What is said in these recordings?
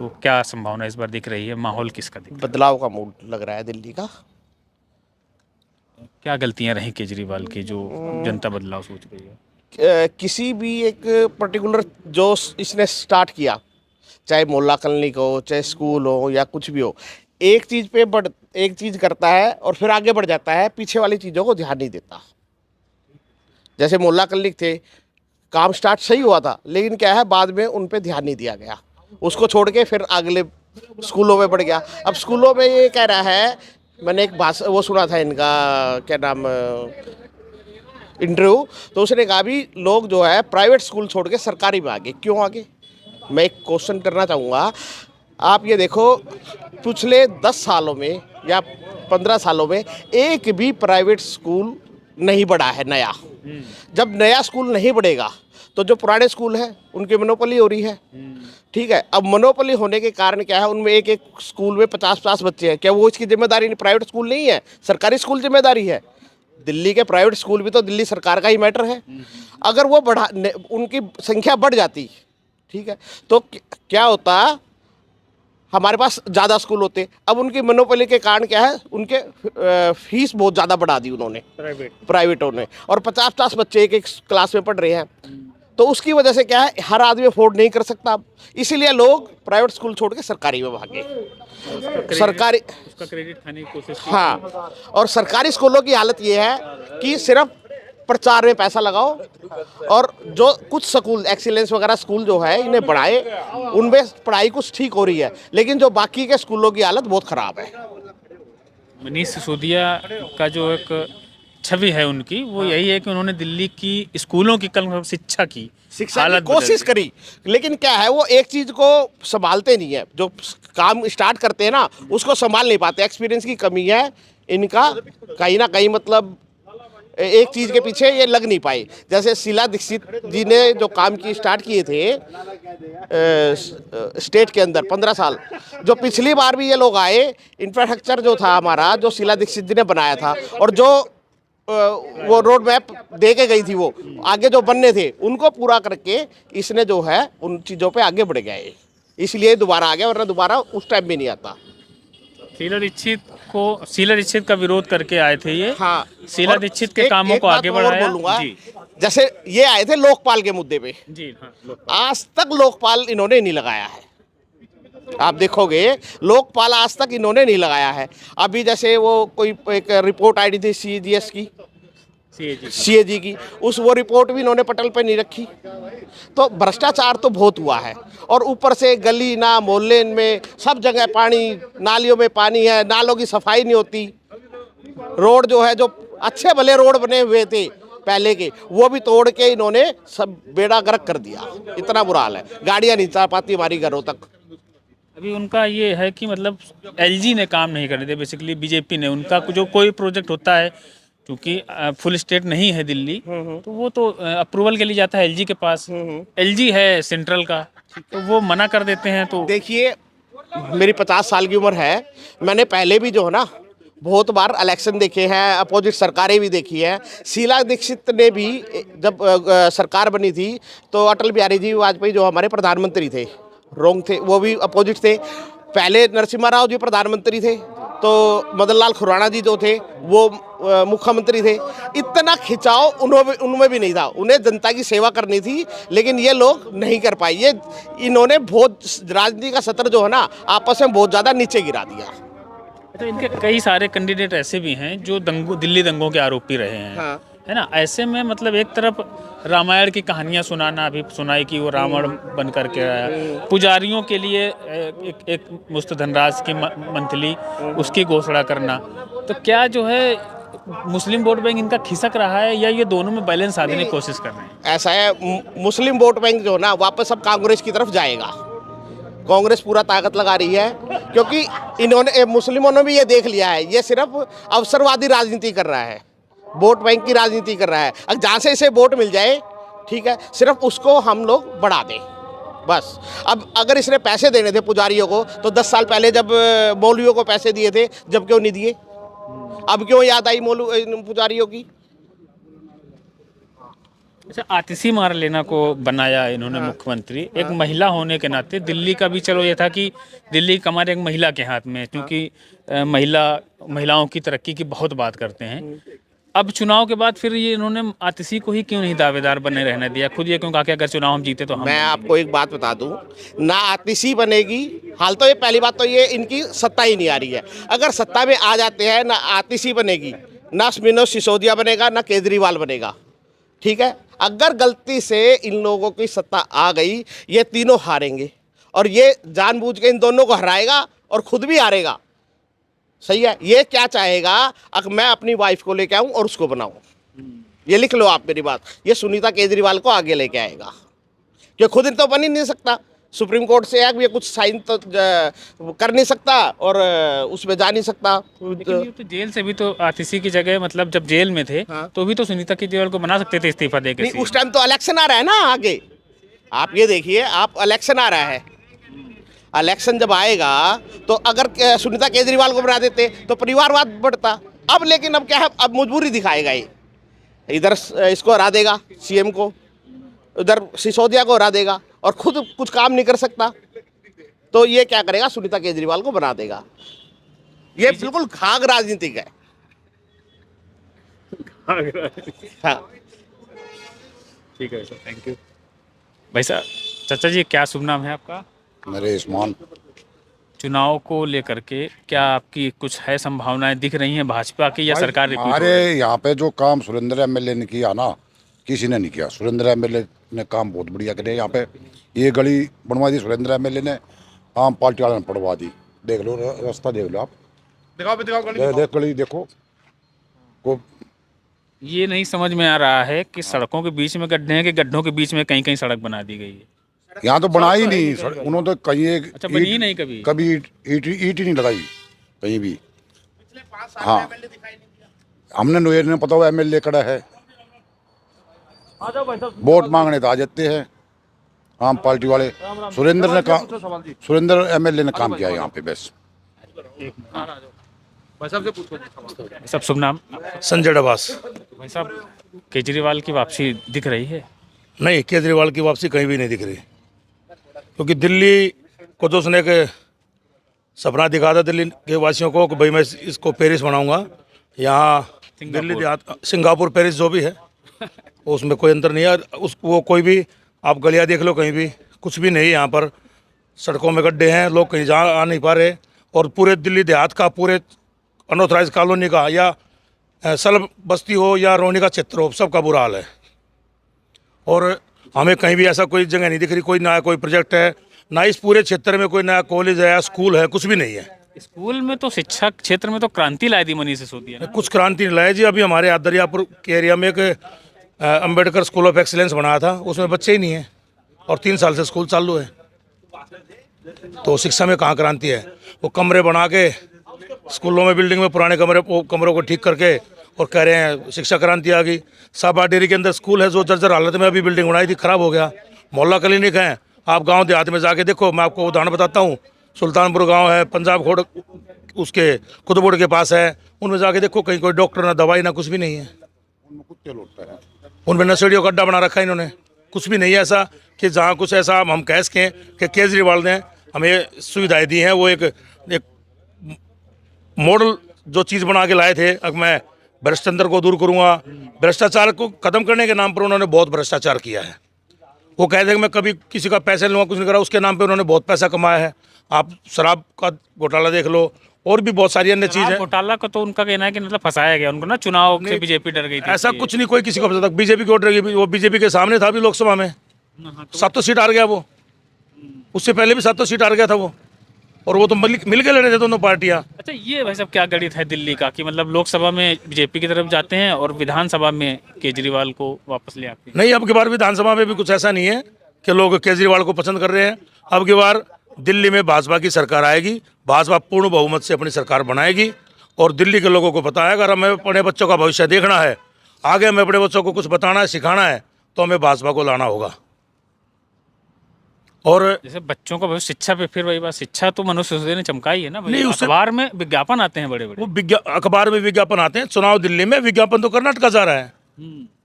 तो क्या संभावना इस बार दिख रही है, माहौल किसका दिख रहा बदलाव का मूड लग रहा है दिल्ली का। है? क्या गलतियां रही केजरीवाल की जो जनता बदलाव सोच रही है? किसी भी एक पर्टिकुलर जो इसने स्टार्ट किया, चाहे मोहल्ला क्लिनिक हो, चाहे स्कूल हो या कुछ भी हो, एक चीज़ पे एक चीज़ करता है और फिर आगे बढ़ जाता है, पीछे वाली चीज़ों को ध्यान नहीं देता। जैसे मोहल्ला क्लिनिक थे, काम स्टार्ट सही हुआ था, लेकिन क्या है बाद में उन पे ध्यान नहीं दिया गया, उसको छोड़ के फिर अगले स्कूलों में बढ़ गया। अब स्कूलों में ये कह रहा है, मैंने एक भाषण वो सुना था इनका, क्या नाम, इंटरव्यू, तो उसने कहा भी लोग जो है प्राइवेट स्कूल छोड़ के सरकारी में आगे क्यों आगे। मैं एक क्वेश्चन करना चाहूँगा, आप ये देखो पिछले 10 सालों में या 15 सालों में एक भी प्राइवेट स्कूल नहीं बढ़ा है नया। जब नया स्कूल नहीं बढ़ेगा तो जो पुराने स्कूल हैं उनकी मोनोपोली हो रही है। ठीक है, अब मोनोपोली होने के कारण क्या है, उनमें एक एक स्कूल में 50-50 बच्चे हैं, क्या वो इसकी जिम्मेदारी नहीं, प्राइवेट स्कूल नहीं है, सरकारी स्कूल जिम्मेदारी है। दिल्ली के प्राइवेट स्कूल भी तो दिल्ली सरकार का ही मैटर है। अगर वो उनकी संख्या बढ़ जाती, ठीक है, तो क्या होता, हमारे पास ज़्यादा स्कूल होते। अब उनकी मोनोपोली के कारण क्या है, उनके फीस बहुत ज़्यादा बढ़ा दी उन्होंने, प्राइवेटों ने, और 50-50 बच्चे एक एक क्लास में पढ़ रहे हैं, तो उसकी वजह से क्या है, हर आदमी अफोर्ड नहीं कर सकता। इसीलिए लोग प्राइवेट स्कूल छोड़ के सरकारी में भागे। सरकारी उसका क्रेडिट खाने की कोशिश की। हाँ, और सरकारी स्कूलों की हालत ये है कि सिर्फ प्रचार में पैसा लगाओ, और जो कुछ स्कूल एक्सीलेंस वगैरह स्कूल जो है इन्हें बढ़ाए, उनमें पढ़ाई कुछ ठीक हो रही है, लेकिन जो बाकी के स्कूलों की हालत बहुत ख़राब है। मनीष सिसोदिया का जो एक छवि है उनकी, वो यही है कि उन्होंने दिल्ली की स्कूलों की कल शिक्षा की कोशिश करी, लेकिन क्या है, वो एक चीज़ को संभालते नहीं है, जो काम स्टार्ट करते हैं ना उसको संभाल नहीं पाते। एक्सपीरियंस की कमी है इनका कहीं ना कहीं, मतलब एक चीज़ के पीछे ये लग नहीं पाए। जैसे शीला दीक्षित जी ने जो काम की स्टार्ट किए थे स्टेट के अंदर 15 साल, जो पिछली बार भी ये लोग आए, इंफ्रास्ट्रक्चर जो था हमारा, जो शीला दीक्षित जी ने बनाया था, और जो वो रोड मैप दे के गई थी, वो आगे जो बनने थे उनको पूरा करके इसने जो है उन चीज़ों पे आगे बढ़ गया है, इसलिए दोबारा आ गया, वरना दोबारा उस टाइम भी नहीं आता। शीला दीक्षित का विरोध करके आए थे ये। हाँ, शीला दीक्षित के कामों को आगे बढ़ाया। बोलूंगा, जैसे ये आए थे लोकपाल के मुद्दे पे जी, हाँ, आज तक लोकपाल इन्होंने नहीं लगाया है। आप देखोगे लोकपाल आज तक इन्होंने नहीं लगाया है। अभी जैसे वो कोई एक रिपोर्ट आई थी CGS की, CAG की, वो रिपोर्ट भी इन्होंने पटल पे नहीं रखी। तो भ्रष्टाचार तो बहुत हुआ है, और ऊपर से गली ना मोहल्ले में सब जगह पानी, नालियों में पानी है, नालों की सफाई नहीं होती। रोड जो है, जो अच्छे भले रोड बने हुए थे पहले के, वो भी तोड़ के इन्होंने सब बेड़ा गर्क कर दिया। इतना बुरा हाल है, गाड़ियाँ नहीं जा पाती हमारी घरों तक। अभी उनका ये है कि मतलब LG ने काम नहीं करने दिया, बेसिकली बीजेपी ने। उनका जो कोई प्रोजेक्ट होता है, क्योंकि फुल स्टेट नहीं है दिल्ली, तो वो तो अप्रूवल के लिए जाता है LG के पास। LG है सेंट्रल का, तो वो मना कर देते हैं। तो देखिए, मेरी 50 साल की उम्र है, मैंने पहले भी जो है ना बहुत बार इलेक्शन देखे हैं, अपोजिट सरकारें भी देखी है। शीला दीक्षित ने भी जब सरकार बनी थी तो अटल बिहारी जी वाजपेयी जो हमारे प्रधानमंत्री थे, रोंग थे, वो भी अपोजिट थे। पहले नरसिम्हा राव जी प्रधानमंत्री थे, तो मदन लाल खुराना जी जो थे वो मुख्यमंत्री थे। इतना खिंचाव उनमें भी नहीं था, उन्हें जनता की सेवा करनी थी, लेकिन ये लोग नहीं कर पाए। ये इन्होंने बहुत राजनीति का सत्र जो है ना आपस में बहुत ज़्यादा नीचे गिरा दिया। तो इनके कई सारे कैंडिडेट ऐसे भी हैं जो दिल्ली दंगों के आरोपी रहे हैं। हाँ। है ना, ऐसे में मतलब एक तरफ रामायण की कहानियां सुनाना, अभी सुनाई कि वो रावण बन करके आया, पुजारियों के लिए एक मुफ्त धनराशि की मंथली उसकी घोषणा करना, तो क्या जो है मुस्लिम वोट बैंक इनका खिसक रहा है, या ये दोनों में बैलेंस साधने की कोशिश कर रहे हैं? ऐसा है, मुस्लिम वोट बैंक जो ना वापस अब कांग्रेस की तरफ जाएगा। कांग्रेस पूरा ताकत लगा रही है, क्योंकि इन्होंने मुस्लिमों ने भी ये देख लिया है, ये सिर्फ अवसरवादी राजनीति कर रहा है, वोट बैंक की राजनीति कर रहा है। अब जहाँ से इसे वोट मिल जाए, ठीक है, सिर्फ उसको हम लोग बढ़ा दें बस। अब अगर इसने पैसे देने थे पुजारियों को, तो 10 साल पहले जब मौलवियों को पैसे दिए थे, जब क्यों नहीं दिए? अब क्यों याद आई पुजारियों की? अच्छा, आतिशी मारलेना को बनाया इन्होंने मुख्यमंत्री, एक महिला होने के नाते। दिल्ली का भी चलो ये था कि दिल्ली की कमर एक महिला के हाथ में है, क्योंकि महिलाओं की तरक्की की बहुत बात करते हैं। अब चुनाव के बाद फिर ये इन्होंने आतिशी को ही क्यों नहीं दावेदार बने रहने दिया? खुद ये क्यों कहा कि अगर चुनाव हम जीते तो हम मैं बनेंगे? आपको एक बात बता दूं, ना आतिशी बनेगी। हाल तो ये पहली बात तो ये इनकी सत्ता ही नहीं आ रही है। अगर सत्ता में आ जाते हैं, ना आतिशी बनेगी, ना मनोज सिसोदिया बनेगा, ना केजरीवाल बनेगा। ठीक है, अगर गलती से इन लोगों की सत्ता आ गई, ये तीनों हारेंगे और ये जानबूझ के इन दोनों को हराएगा और खुद भी हारेगा। सही है, ये क्या चाहेगा, अगर मैं अपनी वाइफ को लेके आऊं और उसको बनाऊं। ये लिख लो आप मेरी बात, ये सुनीता केजरीवाल को आगे लेके आएगा, कि खुद तो बन ही नहीं सकता। सुप्रीम कोर्ट से है, ये कुछ साइन तो कर नहीं सकता और उसमें जा नहीं सकता। लेकिन ये तो जेल से भी तो आतिशी की जगह, मतलब जब जेल में थे तो भी तो सुनीता केजरीवाल को बना सकते थे इस्तीफा दे के। नहीं, उस टाइम तो इलेक्शन आ रहा है ना आगे। आप ये देखिए, आप इलेक्शन आ रहा है, इलेक्शन जब आएगा तो अगर सुनीता केजरीवाल को बना देते तो परिवारवाद बढ़ता। अब लेकिन अब क्या है, अब मजबूरी दिखाएगा ये, इधर इसको हरा देगा सीएम को, उधर सिसोदिया को हरा देगा और खुद कुछ काम नहीं कर सकता, तो ये क्या करेगा, सुनीता केजरीवाल को बना देगा। ये बिल्कुल खाग राजनीतिक है। हाँ। ठीक है सर, थैंक यू। भाई साहब, चाचा जी क्या शुभ नाम है आपका? नरेश मान। चुनाव को लेकर के क्या आपकी कुछ है संभावनाएं दिख रही हैं भाजपा की, या सरकार रिपीट हो हमारे रही है? यहाँ पे जो काम सुरेंद्र एमएलए ने किया ना, किसी ने नहीं किया। सुरेंद्र एमएलए ने काम बहुत बढ़िया करे। यहाँ पे ये गली बनवा दी सुरेंद्र एमएलए ने, आम पार्टी वाले ने पड़वा दी। देख लो रास्ता, देख लो आप, देख गली देखो को। ये नहीं समझ में आ रहा है कि सड़कों के बीच में गड्ढे हैं कि गड्ढों के बीच में कहीं कहीं सड़क बना दी गई है। यहाँ तो बना ही नहीं उन्होंने तो कहीं एक अच्छा, बनी ही नहीं कभी? कभी ईट ही नहीं लगाई कहीं भी। हाँ, हमने नोयर ने पता हुआ एमएलए खड़ा है, वोट मांगने तो आ जाते हैं आम पार्टी वाले। सुरेंद्र एमएलए ने काम किया है यहाँ पे बस। सब शुभ नाम? संजय डबास। भाई साहब, केजरीवाल की वापसी दिख रही है? नहीं, केजरीवाल की वापसी कहीं भी नहीं दिख रही, क्योंकि दिल्ली को तो उसने एक सपना दिखा था दिल्ली के वासियों को कि भाई मैं इसको पेरिस बनाऊंगा। यहाँ दिल्ली देहात, सिंगापुर पेरिस जो भी है उसमें कोई अंतर नहीं है। वो कोई भी आप गलियाँ देख लो, कहीं भी कुछ भी नहीं। यहाँ पर सड़कों में गड्ढे हैं, लोग कहीं जा आ नहीं पा रहे। और पूरे दिल्ली देहात का, पूरे अनऑथराइज कॉलोनी का, या सलब बस्ती हो या रोहनी का क्षेत्र हो, सबका बुरा हाल है। और हमें कहीं भी ऐसा कोई जगह नहीं दिख रही, कोई नया कोई प्रोजेक्ट है ना, इस पूरे क्षेत्र में कोई नया कॉलेज है या स्कूल है, कुछ भी नहीं है। स्कूल में तो, शिक्षा क्षेत्र में तो क्रांति लाई थी मनीष सिसोदिया ने। कुछ क्रांति नहीं लाया जी। अभी हमारे दरियापुर के एरिया में एक अंबेडकर स्कूल ऑफ एक्सीलेंस बनाया था, उसमें बच्चे ही नहीं है और 3 साल से स्कूल चालू है। तो शिक्षा में कहाँ क्रांति है? वो कमरे बना के स्कूलों में, बिल्डिंग में पुराने कमरों को ठीक करके और कह रहे हैं शिक्षा क्रांति आ गई। साबा डेयरी के अंदर स्कूल है जो जर्जर हालत में, अभी बिल्डिंग बनाई थी, खराब हो गया। मोहल्ला क्लिनिक है, आप गांव देहात में जाके देखो। मैं आपको उदाहरण बताता हूँ, सुल्तानपुर गांव है, पंजाब खोड़ उसके कुतुबुड़ के पास है, उनमें जाके देखो, कहीं कोई डॉक्टर ना दवाई ना कुछ भी नहीं है। उनमें नशेड़ियों का अड्डा बना रखा है इन्होंने। कुछ भी नहीं है ऐसा कि जहाँ कुछ ऐसा हम कह सकें कि केजरीवाल ने हमें सुविधाएं दी हैं। वो एक मॉडल जो चीज़ बना के लाए थे, अब मैं भ्रष्टाचार को दूर करूँगा। भ्रष्टाचार को खत्म करने के नाम पर उन्होंने बहुत भ्रष्टाचार किया है। वो कहते हैं कि मैं कभी किसी का पैसे लूँगा, कुछ नहीं करा, उसके नाम पे उन्होंने बहुत पैसा कमाया है। आप शराब का घोटाला देख लो, और भी बहुत सारी अन्य चीज़ें। घोटाला का तो उनका कहना है कि मतलब फंसाया गया उनको ना, चुनाव से बीजेपी डर गई थी। ऐसा कुछ नहीं, कोई किसी को पता था। बीजेपी की वोट रही, वो बीजेपी के सामने था भी लोकसभा में, 7 सीट हार गया वो। उससे पहले भी 7 सीट हार गया था वो, और वो तो मिल के लड़े थे दोनों पार्टियां। अच्छा, ये भाई साहब क्या गणित है दिल्ली का कि मतलब लोकसभा में बीजेपी की तरफ जाते हैं और विधानसभा में केजरीवाल को वापस ले आते हैं? नहीं, अब की बार विधानसभा में भी कुछ ऐसा नहीं है कि लोग केजरीवाल को पसंद कर रहे हैं। अब की बार दिल्ली में भाजपा की सरकार आएगी, भाजपा पूर्ण बहुमत से अपनी सरकार बनाएगी। और दिल्ली के लोगों को पता है, अगर हमें अपने बच्चों का भविष्य देखना है, आगे हमें अपने बच्चों को कुछ बताना है, सिखाना है, तो हमें भाजपा को लाना होगा। और जैसे बच्चों का भविष्य, शिक्षा पे फिर वही बात, शिक्षा तो मनोज सिसोदिया ने चमकाई है ना। नहीं, उससे अखबार में विज्ञापन आते हैं बड़े बड़े। वो अखबार में विज्ञापन आते हैं। चुनाव दिल्ली में, विज्ञापन तो कर्नाटक जा रहा है।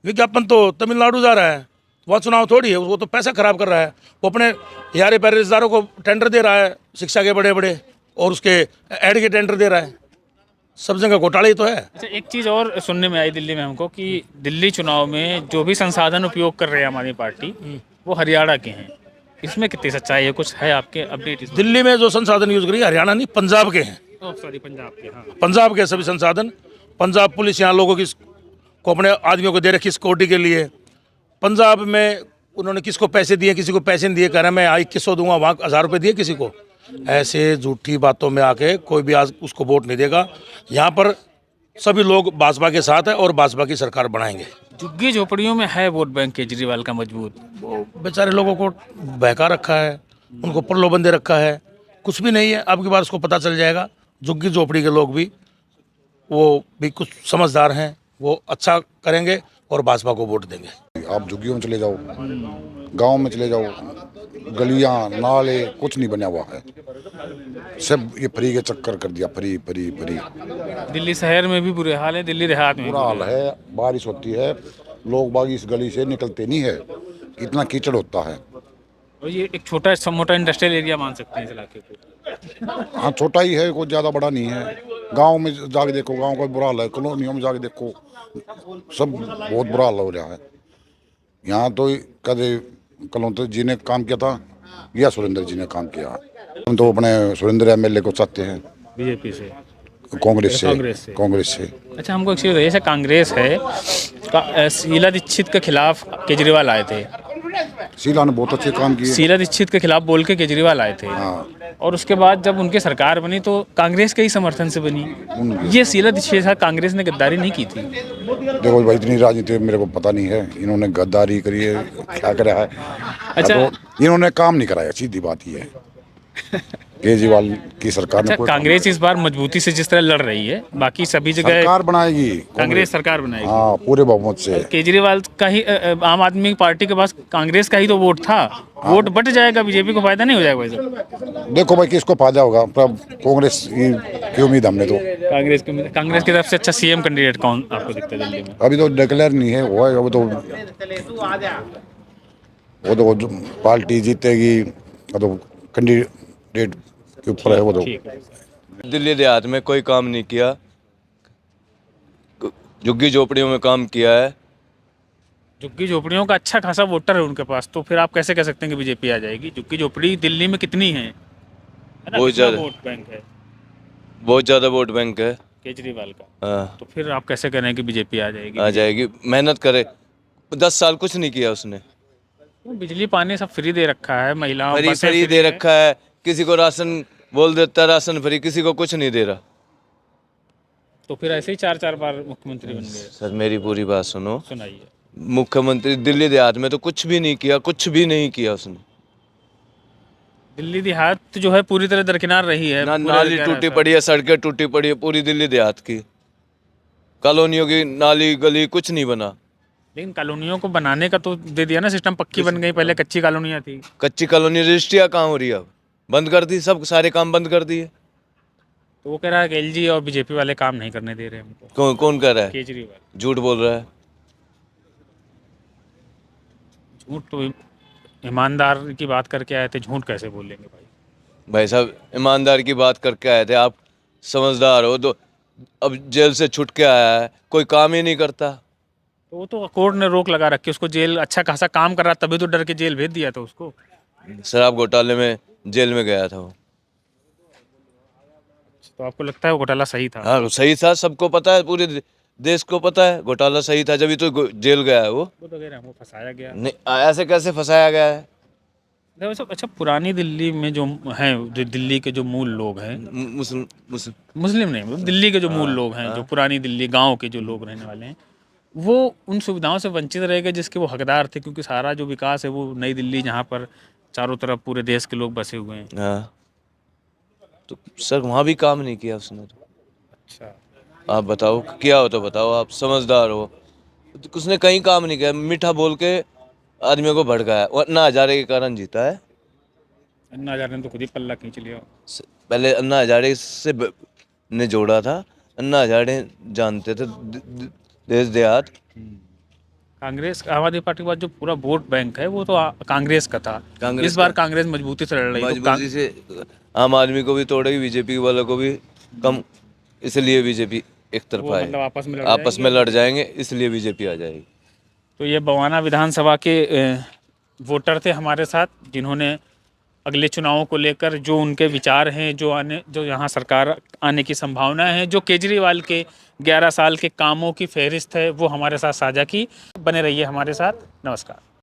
विज्ञापन तो तमिलनाडु जा रहा है, वहाँ चुनाव थोड़ी है, वो तो पैसा खराब कर रहा है। वो अपने यारे प्यारे रिश्तेदारों को टेंडर दे रहा है, शिक्षा के बड़े बड़े, और उसके ऐड के टेंडर दे रहा है। सब जगह घोटाला ही तो है। अच्छा, एक चीज़ और सुनने में आई दिल्ली में हमको कि दिल्ली चुनाव में जो भी संसाधन उपयोग कर रहे हैं हमारी पार्टी, वो हरियाणा के हैं। इसमें कितनी सच्चाई है, कुछ है आपके अपडेट इसमें? दिल्ली में जो संसाधन यूज करी हरियाणा नहीं, पंजाब के हैं। सॉरी, पंजाब के। हाँ, पंजाब के सभी संसाधन, पंजाब पुलिस यहाँ लोगों की को अपने आदमियों को दे रखी सिक्योरिटी के लिए। पंजाब में उन्होंने किसको पैसे दिए, किसी को पैसे नहीं दिए, कह रहे मैं 2100 दूंगा, वहाँ 1000 रुपये दिए किसी को। ऐसे झूठी बातों में आके कोई भी आज उसको वोट नहीं देगा। यहाँ पर सभी लोग भाजपा के साथ है और भाजपा की सरकार बनाएंगे। झुग्गी झोपड़ियों में है वोट बैंक केजरीवाल का मजबूत। वो बेचारे लोगों को बहका रखा है, उनको प्रलोभन दे रखा है, कुछ भी नहीं है। अब की बार उसको पता चल जाएगा। झुग्गी झोपड़ी के लोग भी, वो भी कुछ समझदार हैं, वो अच्छा करेंगे और भाजपा को वोट देंगे। आप झुग्गियों में चले जाओ, गांव में चले जाओ, गलियां नाले कुछ नहीं बना हुआ है, सब ये फ्री के चक्कर कर दिया, फ्री फ्री फ्री। दिल्ली शहर में भी बुरे हाल है, दिल्ली देहात में भी बुरा हाल है। बारिश होती है, लोग बाग इस गली से निकलते नहीं है, इतना कीचड़ होता है। और ये एक छोटा सा मोटा इंडस्ट्रियल एरिया मान सकते हैं इस इलाके को। हाँ, छोटा ही है, कोई ज़्यादा बड़ा नहीं है। गांव में जाके देखो, गांव का बुरा हाल है, कॉलोनियों में जाके देखो, सब बहुत बुरा हाल हो रहा है। यहाँ तो कदे कलौंतर जी ने काम किया था या सुरेंद्र जी ने काम किया। हम तो अपने सुरेंद्र एमएलए को चाहते हैं, बीजेपी से, कांग्रेस कांग्रेस से। से। अच्छा, हमको एक चीज़ बताइए, जैसे कांग्रेस है, शीला दीक्षित के खिलाफ केजरीवाल आए थे। शीला ने बहुत अच्छे काम किए। शीला दीक्षित के खिलाफ बोल के केजरीवाल आए थे। हाँ, और उसके बाद जब उनकी सरकार बनी तो कांग्रेस के ही समर्थन से बनी। ये शीला दीक्षित के साथ कांग्रेस ने गद्दारी नहीं की थी? देखो भाई, इतनी राजनीति मेरे को पता नहीं है, इन्होंने गद्दारी करी है, क्या करा है। अच्छा, तो इन्होंने काम नहीं कराया, सीधी बात ये है। केजरीवाल की सरकार ने अच्छा, कांग्रेस इस बार मजबूती से जिस तरह लड़ रही है, बाकी सभी जगह सरकार बनाएगी, कांग्रेस सरकार बनाएगी। हाँ, पूरे बहुमत से। केजरीवाल का ही आम आदमी पार्टी के पास कांग्रेस का ही तो वोट था। वोट बट जाएगा, बीजेपी को फायदा नहीं हो जाएगा वैसे? देखो भाई, किसको फायदा होगा, कांग्रेस की उम्मीद हमने तो। कांग्रेस की तरफ से अच्छा सीएम कैंडिडेट कौन आपको दिखता है दिल्ली में? अभी तो डिक्लेयर नहीं है, वो तो पार्टी जीतेगी, वो तो कैंडिडेट के ऊपर है वो तो। दिल्ली देहात में कोई काम नहीं किया, झुग्गी झोपड़ियों में काम किया है। झुग्गी झोपड़ियों का अच्छा खासा वोटर है उनके पास, तो फिर आप कैसे कह सकते हैं कि बीजेपी आ जाएगी? झुग्गी झोपड़ी दिल्ली में कितनी है ना, बहुत कितना ज्यादा वोट बैंक है बहुत ज़्यादा वोट बैंक है। केजरीवाल का। हाँ, तो फिर आप कैसे कह रहे हैं कि बीजेपी आ जाएगी? आ जाएगी, मेहनत करे। 10 साल कुछ नहीं किया उसने। बिजली पानी सब फ्री दे रखा है, महिलाओं फ्री बसें फ्री दे है। रखा है, किसी को राशन बोल देता है राशन फ्री, किसी को कुछ नहीं दे रहा। तो फिर ऐसे ही 4-4 बार मुख्यमंत्री बन गए। सर मेरी पूरी बात सुनो। सुनाइए। मुख्यमंत्री दिल्ली देहात में तो कुछ भी नहीं किया, कुछ भी नहीं किया उसने। दिल्ली देहात जो है पूरी तरह दरकिनार रही है। ना पूरा नाली क्या टूटी रहता पड़ी है, सड़कें टूटी पड़ी है पूरी दिल्ली देहात की। कॉलोनियों की नाली गली कुछ नहीं बना। है। लेकिन कॉलोनियों को बनाने का तो दे दिया ना सिस्टम, पक्की बन गई, पहले कच्ची कॉलोनियाँ थी। कच्ची कॉलोनी रजिस्ट्रियाँ कहाँ हो रही है? अब बंद कर दी, सब सारे काम बंद कर दिए। तो वो कह रहा है कि एलजी और बीजेपी वाले काम नहीं करने दे रहे हमको। कौन कौन कर रहा है? केजरीवाल। झूठ बोल रहा है। झूठ तो ईमानदार की बात करके आए थे, झूठ कैसे बोलेंगे भाई? भाई साहब ईमानदार की बात करके आए थे, आप समझदार हो तो। अब जेल से छुट के आया है, कोई काम ही नहीं करता। तो वो तो कोर्ट ने रोक लगा रखी, उसको जेल अच्छा खासा काम कर रहा तभी तो डर के जेल भेज दिया था उसको। शराब घोटाले में जेल में गया था वो। तो आपको लगता है वो घोटाला सही था? हाँ सही था, सबको पता है, पूरे देश को पता है घोटाला सही था, जब तो जेल गया है वो। वो तो कह रहे हैं वो फंसाया गया। नहीं, ऐसे कैसे फंसाया गया है? देखो, अच्छा, पुरानी दिल्ली में जो हैं, जो दिल्ली के जो मूल लोग हैं, मुस्लिम मुस्लिम मुस्लिम नहीं, मतलब दिल्ली के जो मूल लोग हैं, जो पुरानी दिल्ली गांव के जो लोग रहने वाले हैं, वो उन सुविधाओं से वंचित रह गए जिसके वो हकदार थे, क्योंकि सारा जो विकास है वो नई दिल्ली, जहाँ पर चारों तरफ पूरे देश के लोग बसे हुए हैं। हाँ, तो सर वहाँ भी काम नहीं किया उसने तो। अच्छा, आप बताओ, किया हो तो बताओ, आप समझदार हो। तो उसने कहीं काम नहीं किया, मीठा बोल के आदमियों को भड़काया। वो अन्ना हजारे के कारण जीता है। अन्ना हजारे ने तो खुद ही पल्ला खींच लिया। पहले अन्ना हजारे से ने जोड़ा था। अन्ना हजारे जानते थे देश देहात। कांग्रेस आम आदमी पार्टी के बाद जो पूरा वोट बैंक है वो तो कांग्रेस का था। कांग्रेस इस बार का। कांग्रेस मजबूती से लड़ रही है तो मजबूती से आम आदमी को भी तोड़ेगी, बीजेपी वालों को भी कम, इसलिए बीजेपी एक वो तरफा मतलब है। आपस में लड़ आपस जाएंगे। में लड़ जाएंगे, इसलिए बीजेपी आ जाएगी। तो ये बवाना विधानसभा के वोटर थे हमारे साथ, जिन्होंने अगले चुनावों को लेकर जो उनके विचार हैं, जो यहाँ सरकार आने की संभावना है, जो केजरीवाल के 11 साल के कामों की फहरिस्त है, वो हमारे साथ साझा की। बने रहिए हमारे साथ। नमस्कार।